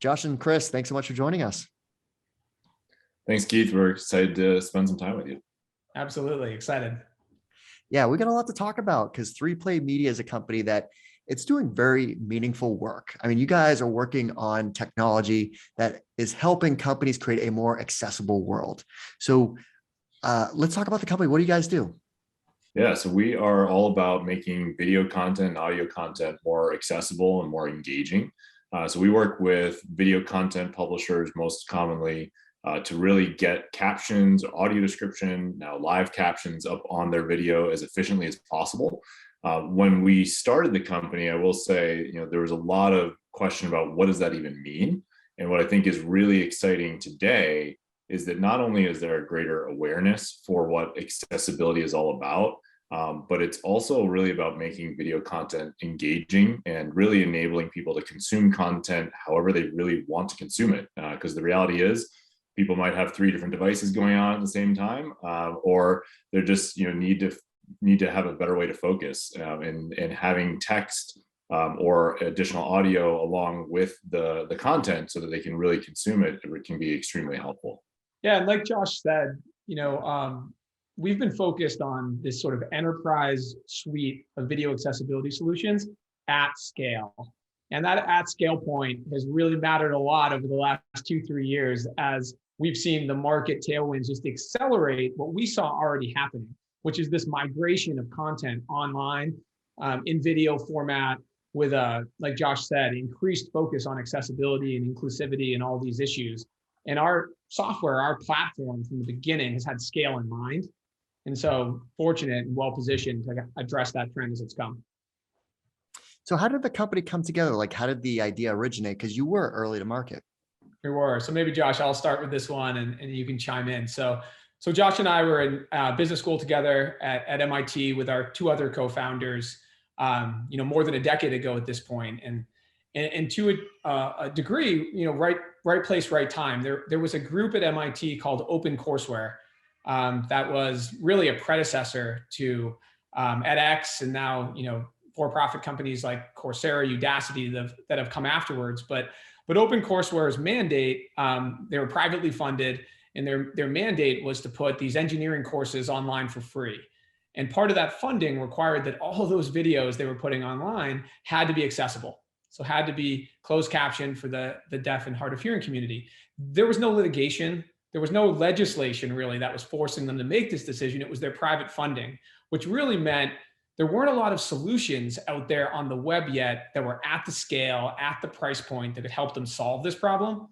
Josh and Chris, thanks so much for joining us. Thanks, Keith. We're excited to spend some time with you. Absolutely excited. Yeah, we got a lot to talk about because 3Play Media is a company that it's doing very meaningful work. I mean, you guys are working on technology that is helping companies create a more accessible world. So let's talk about the company. What do you guys do? Yeah, so we are all about making video content and audio content more accessible and more engaging. So we work with video content publishers most commonly to really get captions, audio description, now live captions up on their video as efficiently as possible. When we started the company, I will say, there was a lot of question about what does that even mean? And what I think is really exciting today is that not only is there a greater awareness for what accessibility is all about, but it's also really about making video content engaging and really enabling people to consume content however they really want to consume it. Because the reality is, people might have 3 different devices going on at the same time, or they're just need to have a better way to focus, and having text or additional audio along with the content so that they can really consume it. It can be extremely helpful. Yeah, and like Josh said, we've been focused on this sort of enterprise suite of video accessibility solutions at scale. And that at scale point has really mattered a lot over the last 2-3 years as we've seen the market tailwinds just accelerate what we saw already happening, which is this migration of content online in video format with, like Josh said, increased focus on accessibility and inclusivity and all these issues. And our software, our platform from the beginning has had scale in mind. And so fortunate and well-positioned to address that trend as it's come. So how did the company come together? Like, how did the idea originate? Because you were early to market. We were. So maybe, Josh, I'll start with this one and you can chime in. So Josh and I were in business school together at MIT with our 2 other co-founders, more than a decade ago at this point. And to a degree, right place, right time. There was a group at MIT called OpenCourseWare that was really a predecessor to edX, and now for-profit companies like Coursera, Udacity that have come afterwards. But OpenCourseWare's mandate, they were privately funded, and their mandate was to put these engineering courses online for free. And part of that funding required that all of those videos they were putting online had to be accessible. So had to be closed captioned for the deaf and hard of hearing community. There was no litigation. There was no legislation really that was forcing them to make this decision. It was their private funding, which really meant there weren't a lot of solutions out there on the web yet that were at the scale, at the price point that could help them solve this problem.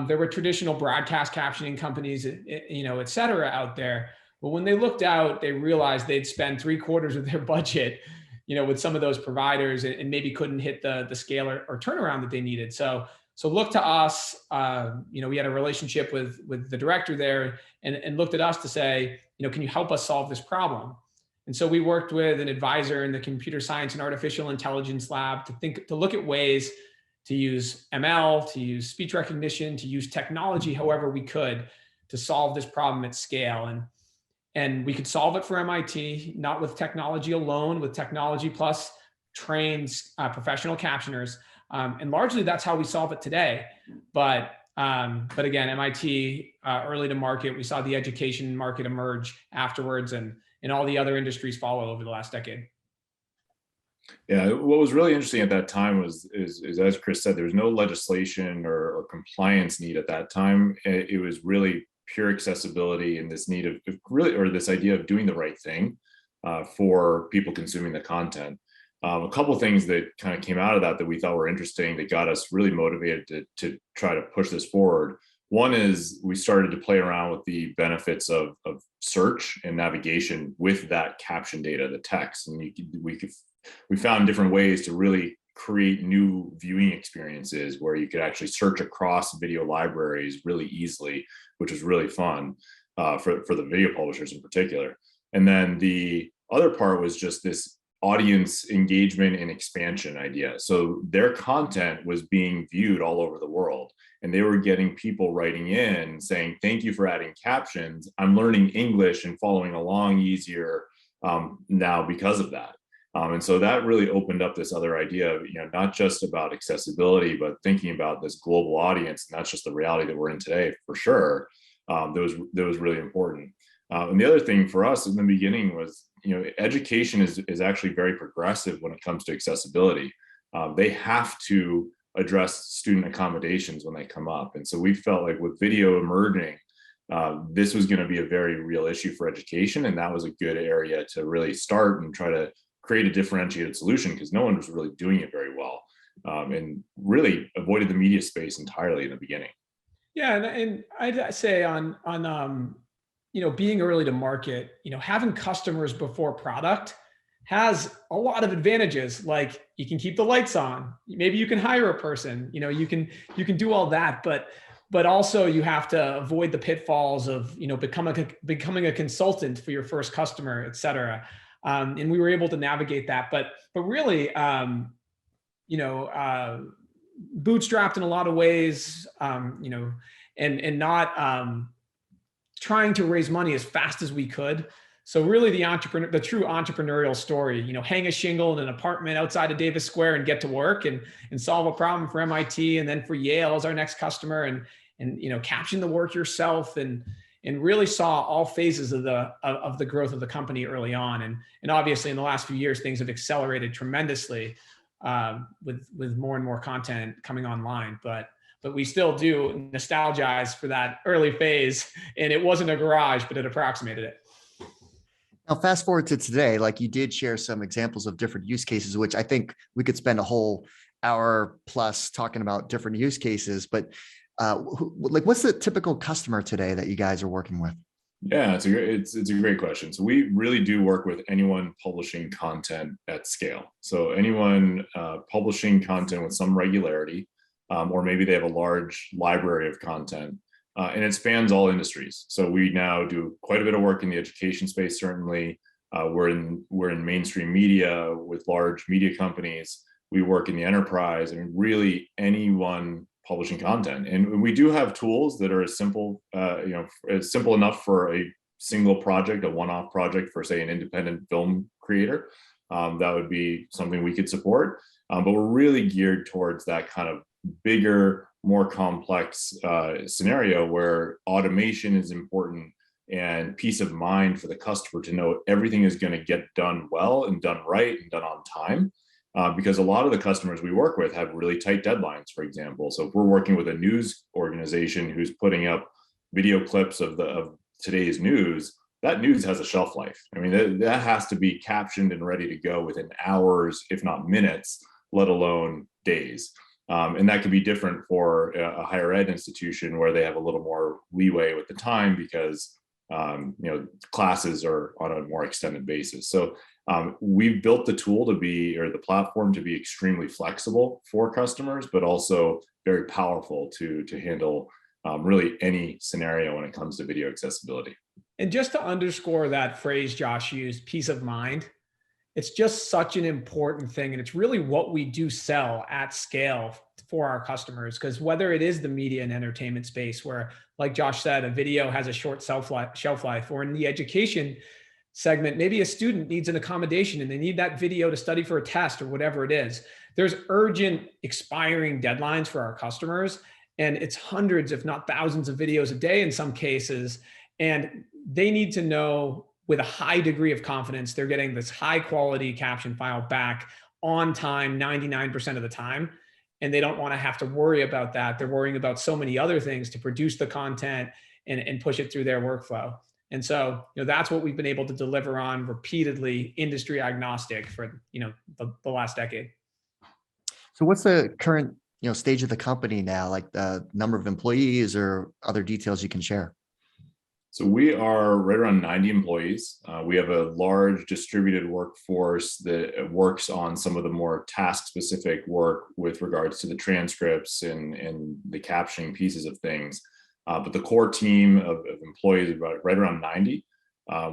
There were traditional broadcast captioning companies, et cetera, out there. But when they looked out, they realized they'd spend 3/4 of their budget with some of those providers and maybe couldn't hit the scale or turnaround that they needed. So look to us, we had a relationship with the director there and looked at us to say, can you help us solve this problem? And so we worked with an advisor in the computer science and artificial intelligence lab to look at ways to use ML, to use speech recognition, to use technology however we could to solve this problem at scale. And we could solve it for MIT, not with technology alone, with technology plus trained professional captioners. And largely that's how we solve it today. But again, MIT early to market, we saw the education market emerge afterwards and all the other industries follow over the last decade. Yeah, what was really interesting at that time is as Chris said, there was no legislation or compliance need at that time. It was really pure accessibility and this need of really, or this idea of doing the right thing for people consuming the content. A couple of things that kind of came out of that we thought were interesting that got us really motivated to try to push this forward. One is we started to play around with the benefits of search and navigation with that caption data, the text, and we found different ways to really create new viewing experiences where you could actually search across video libraries really easily, which was really fun for the video publishers in particular. And then the other part was just this audience engagement and expansion idea. So their content was being viewed all over the world, and they were getting people writing in saying, thank you for adding captions. I'm learning English and following along easier now because of that. And so that really opened up this other idea of, not just about accessibility, but thinking about this global audience. And that's just the reality that we're in today, for sure. That was really important. And the other thing for us in the beginning was, education is actually very progressive when it comes to accessibility. They have to address student accommodations when they come up. And so we felt like with video emerging, this was going to be a very real issue for education. And that was a good area to really start and try to create a differentiated solution, because no one was really doing it very well, and really avoided the media space entirely in the beginning. Yeah, and I'd say on being early to market, having customers before product has a lot of advantages. Like you can keep the lights on, maybe you can hire a person, you can do all that, but also you have to avoid the pitfalls of becoming a consultant for your first customer, et cetera. And we were able to navigate that, but really, bootstrapped in a lot of ways, and not trying to raise money as fast as we could. So really the true entrepreneurial story, hang a shingle in an apartment outside of Davis Square and get to work and solve a problem for MIT and then for Yale as our next customer, and caption the work yourself, and really saw all phases of the growth of the company early on. And obviously in the last few years, things have accelerated tremendously, with more and more content coming online. But we still do nostalgize for that early phase, and it wasn't a garage, but it approximated it. Now, fast forward to today, like you did share some examples of different use cases, which I think we could spend a whole hour plus talking about different use cases. But what's the typical customer today that you guys are working with? Yeah, it's a great question. So we really do work with anyone publishing content at scale. So anyone publishing content with some regularity, or maybe they have a large library of content, and it spans all industries. So we now do quite a bit of work in the education space. Certainly, we're in mainstream media with large media companies. We work in the enterprise. I mean, really anyone publishing content. And we do have tools that are as simple enough for a single project, a one-off project for, say, an independent film creator. That would be something we could support. But we're really geared towards that kind of bigger, more complex scenario where automation is important and peace of mind for the customer to know everything is going to get done well and done right and done on time. Because a lot of the customers we work with have really tight deadlines, for example. So if we're working with a news organization who's putting up video clips of today's news, that news has a shelf life. I mean, that has to be captioned and ready to go within hours, if not minutes, let alone days. And that could be different for a higher ed institution where they have a little more leeway with the time because classes are on a more extended basis. So we've built the platform to be extremely flexible for customers, but also very powerful to handle really any scenario when it comes to video accessibility. And just to underscore that phrase Josh used, peace of mind, it's just such an important thing. And it's really what we do sell at scale for our customers. Because whether it is the media and entertainment space where, like Josh said, a video has a short shelf life, or in the education segment, maybe a student needs an accommodation and they need that video to study for a test or whatever it is. There's urgent expiring deadlines for our customers. And it's hundreds, if not thousands of videos a day in some cases. And they need to know with a high degree of confidence, they're getting this high quality caption file back on time, 99% of the time. And they don't want to have to worry about that. They're worrying about so many other things to produce the content and push it through their workflow. And so, that's what we've been able to deliver on repeatedly, industry agnostic for, the last decade. So what's the current, stage of the company now, like the number of employees or other details you can share? So we are right around 90 employees. We have a large distributed workforce that works on some of the more task-specific work with regards to the transcripts and the captioning pieces of things. But the core team of employees is right around 90.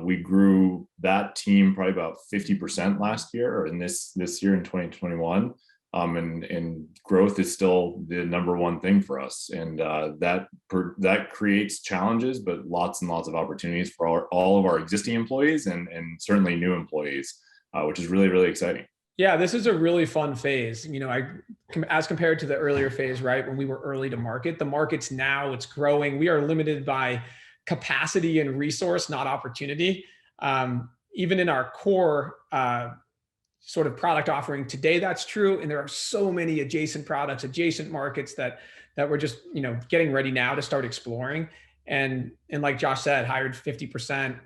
We grew that team probably about 50% last year, or in this year in 2021. And growth is still the number one thing for us. And that creates challenges, but lots and lots of opportunities for all of our existing employees and certainly new employees. which is really, really exciting. Yeah, this is a really fun phase. As compared to the earlier phase, right? When we were early to market, the market's now, it's growing. We are limited by capacity and resource, not opportunity. Even in our core sort of product offering today, that's true. And there are so many adjacent products, adjacent markets that we're just, getting ready now to start exploring. And like Josh said, hired 50%,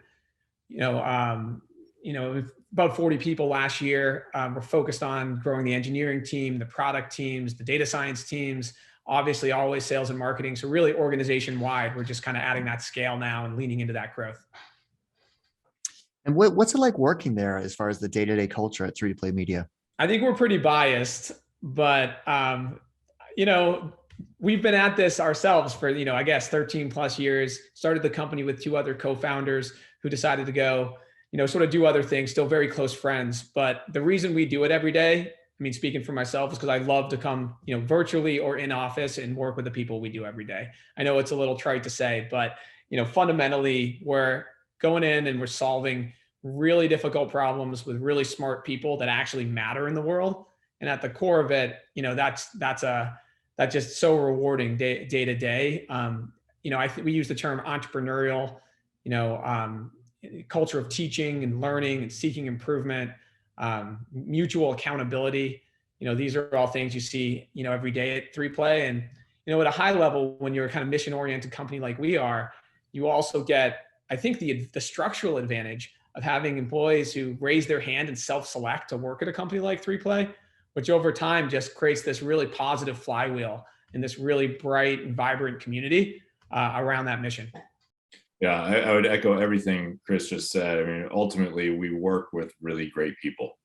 about 40 people last year. We're focused on growing the engineering team, the product teams, the data science teams, obviously always sales and marketing. So really organization wide, we're just kind of adding that scale now and leaning into that growth. And what's it like working there as far as the day-to-day culture at 3Play Media? I think we're pretty biased, but we've been at this ourselves for, I guess 13 plus years, started the company with two other co-founders who decided to go, sort of do other things, still very close friends. But the reason we do it every day, speaking for myself, is because I love to come, virtually or in office and work with the people we do every day. I know it's a little trite to say, but, fundamentally we're going in and we're solving really difficult problems with really smart people that actually matter in the world. And at the core of it, that's just so rewarding day to day. We use the term entrepreneurial, culture of teaching and learning and seeking improvement, mutual accountability. These are all things you see, every day at 3Play. And, at a high level, when you're a kind of mission oriented company like we are, you also get, I think, the structural advantage of having employees who raise their hand and self-select to work at a company like 3Play, which over time just creates this really positive flywheel and this really bright and vibrant community around that mission. Yeah, I would echo everything Chris just said. Ultimately, we work with really great people,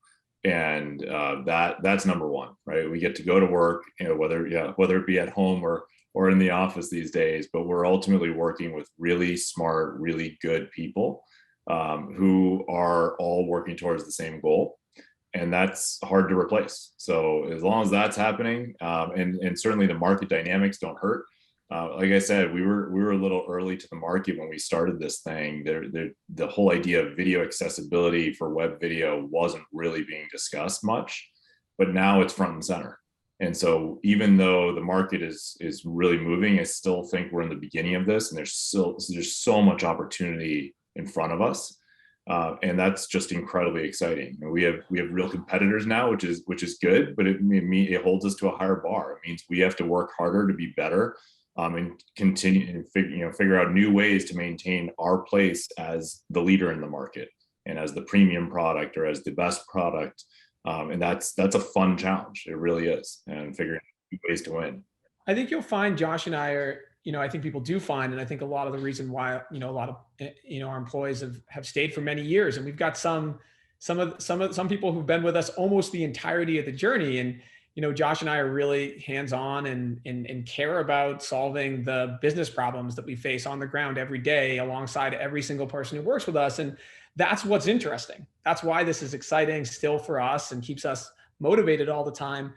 and that's number one, right? We get to go to work, whether it be at home or in the office these days, but we're ultimately working with really smart, really good people who are all working towards the same goal. And that's hard to replace. So as long as that's happening, and certainly the market dynamics don't hurt. Like I said, we were a little early to the market when we started this thing. The whole idea of video accessibility for web video wasn't really being discussed much, but now it's front and center. And so even though the market is really moving, I still think we're in the beginning of this, and there's so much opportunity in front of us. And that's just incredibly exciting. We have real competitors now, which is good, but it holds us to a higher bar. It means we have to work harder to be better, and continue and figure out new ways to maintain our place as the leader in the market and as the premium product or as the best product. And that's a fun challenge. It really is, and figuring out ways to win. I think you'll find Josh and I are, I think people do find, and I think a lot of the reason why, a lot of, our employees have stayed for many years, and we've got some people who've been with us almost the entirety of the journey. And, Josh and I are really hands-on and care about solving the business problems that we face on the ground every day alongside every single person who works with us. And that's what's interesting. That's why this is exciting still for us and keeps us motivated all the time.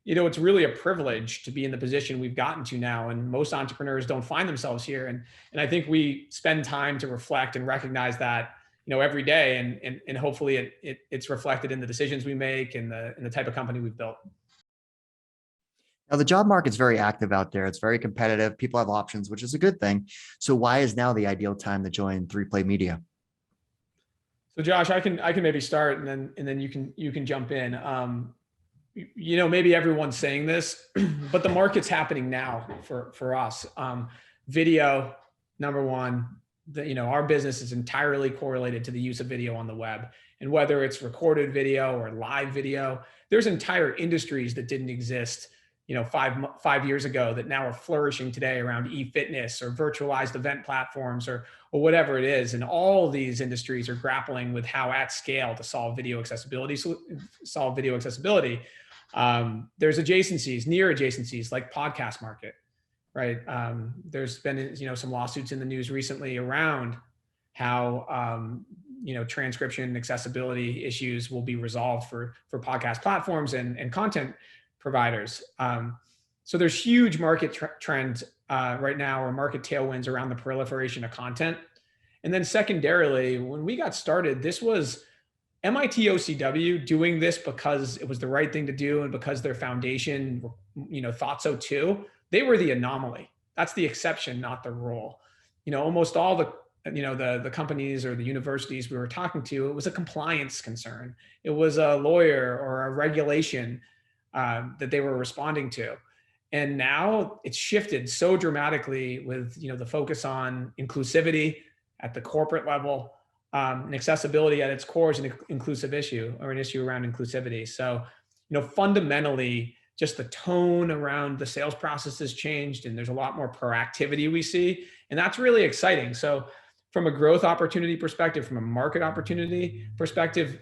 It's really a privilege to be in the position we've gotten to now, and most entrepreneurs don't find themselves here. And I think we spend time to reflect and recognize that, every day, and hopefully it's reflected in the decisions we make and the type of company we've built. Now, the job market's very active out there. It's very competitive. People have options, which is a good thing. So why is now the ideal time to join 3Play Media? So Josh, I can maybe start, and then you can jump in. Maybe everyone's saying this, but the market's happening now for us. Video, number one, our business is entirely correlated to the use of video on the web. And whether it's recorded video or live video, there's entire industries that didn't exist, 5 years ago that now are flourishing today around e-fitness or virtualized event platforms or whatever it is. And all of these industries are grappling with how at scale to solve video accessibility. There's adjacencies, near adjacencies like podcast market, right? There's been, some lawsuits in the news recently around how, transcription accessibility issues will be resolved for podcast platforms and content providers. So there's huge market trends right now, or market tailwinds around the proliferation of content. And then secondarily, when we got started, this was MIT OCW doing this because it was the right thing to do and because their foundation, thought so too, they were the anomaly. That's the exception, not the rule. Almost all the companies or the universities we were talking to, it was a compliance concern. It was a lawyer or a regulation that they were responding to. And now it's shifted so dramatically with, the focus on inclusivity at the corporate level, and accessibility at its core is an inclusive issue, or an issue around inclusivity. So, fundamentally, just the tone around the sales process has changed, and there's a lot more proactivity we see, and that's really exciting. So from a growth opportunity perspective, from a market opportunity perspective,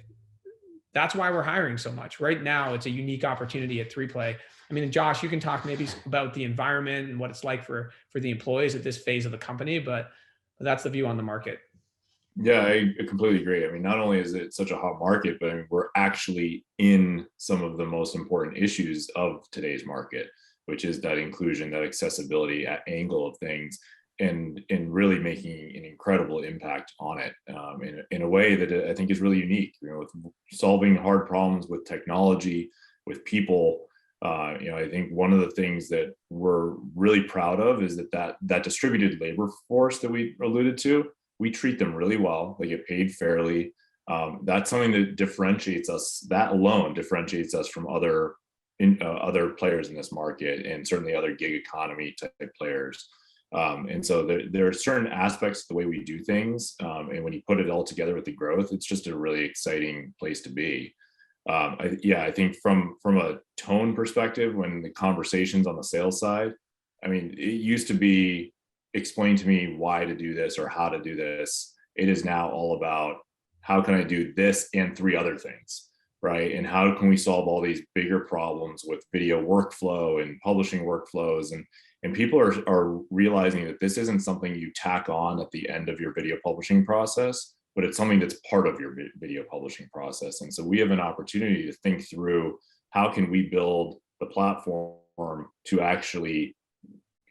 that's why we're hiring so much. Right now, it's a unique opportunity at 3Play. I mean, Josh, you can talk maybe about the environment and what it's like for the employees at this phase of the company, but that's the view on the market. Yeah, I completely agree. I mean, not only is it such a hot market, but I mean, we're actually in some of the most important issues of today's market, which is that inclusion, that accessibility angle of things, and really making an incredible impact on it in a way that I think is really unique. With solving hard problems with technology, with people. I think one of the things that we're really proud of is that distributed labor force that we alluded to. We treat them really well. They get paid fairly. That's something that differentiates us. That alone differentiates us from other players in this market, and certainly other gig economy type players. And so there are certain aspects of the way we do things. And when you put it all together with the growth, it's just a really exciting place to be. I think from a tone perspective, when the conversations on the sales side, I mean, it used to be, explain to me why to do this or how to do this. It is now all about, how can I do this and 3 other things, right? And how can we solve all these bigger problems with video workflow and publishing workflows? And people are realizing that this isn't something you tack on at the end of your video publishing process, but it's something that's part of your video publishing process. And so we have an opportunity to think through, how can we build the platform to actually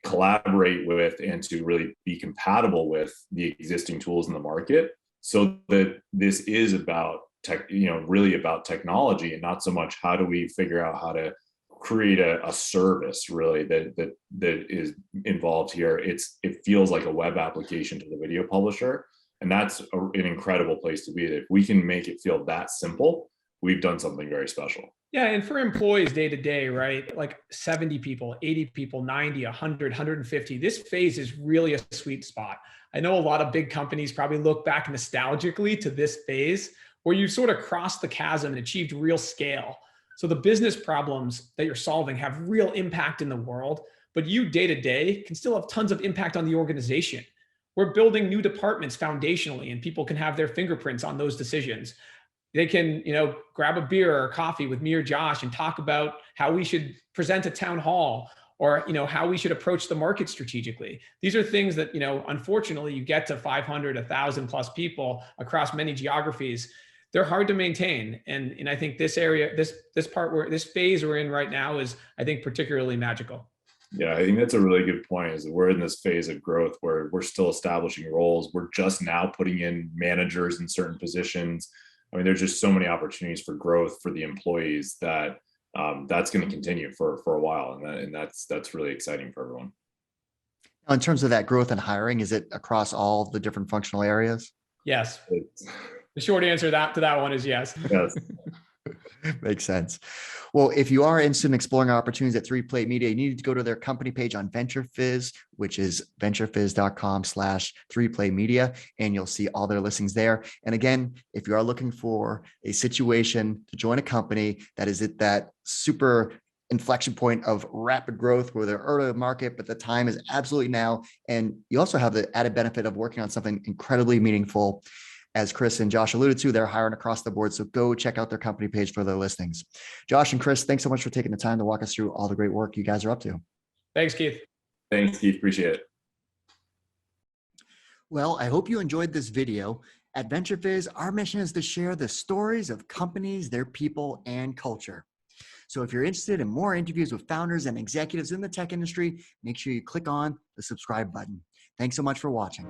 collaborate with and to really be compatible with the existing tools in the market, so that this is about really about technology, and not so much how do we figure out how to create a service really that is involved here. It feels like a web application to the video publisher, and that's an incredible place to be. If we can make it feel that simple, we've done something very special. Yeah, and for employees day to day, right? Like 70 people, 80 people, 90, 100, 150. This phase is really a sweet spot. I know a lot of big companies probably look back nostalgically to this phase where you sort of crossed the chasm and achieved real scale. So the business problems that you're solving have real impact in the world, but you day to day can still have tons of impact on the organization. We're building new departments foundationally, and people can have their fingerprints on those decisions. They can, grab a beer or coffee with me or Josh and talk about how we should present a town hall, or, how we should approach the market strategically. These are things that, unfortunately, you get to 500, 1,000 plus people across many geographies. They're hard to maintain. And I think this area, this phase we're in right now is, I think, particularly magical. Yeah, I think that's a really good point, is that we're in this phase of growth where we're still establishing roles. We're just now putting in managers in certain positions. I mean, there's just so many opportunities for growth for the employees that that's going to continue for a while. And that's really exciting for everyone. In terms of that growth and hiring, is it across all the different functional areas? Yes. The short answer to that one is yes. Yes. Makes sense. Well, if you are interested in exploring opportunities at 3Play Media, you need to go to their company page on VentureFizz, which is venturefizz.com/3playmedia, and you'll see all their listings there. And again, if you are looking for a situation to join a company that is at that super inflection point of rapid growth where they're early in the market, but the time is absolutely now. And you also have the added benefit of working on something incredibly meaningful. As Chris and Josh alluded to, they're hiring across the board. So go check out their company page for their listings. Josh and Chris, thanks so much for taking the time to walk us through all the great work you guys are up to. Thanks, Keith. Thanks, Keith. Appreciate it. Well, I hope you enjoyed this video. At VentureFizz, our mission is to share the stories of companies, their people, and culture. So if you're interested in more interviews with founders and executives in the tech industry, make sure you click on the subscribe button. Thanks so much for watching.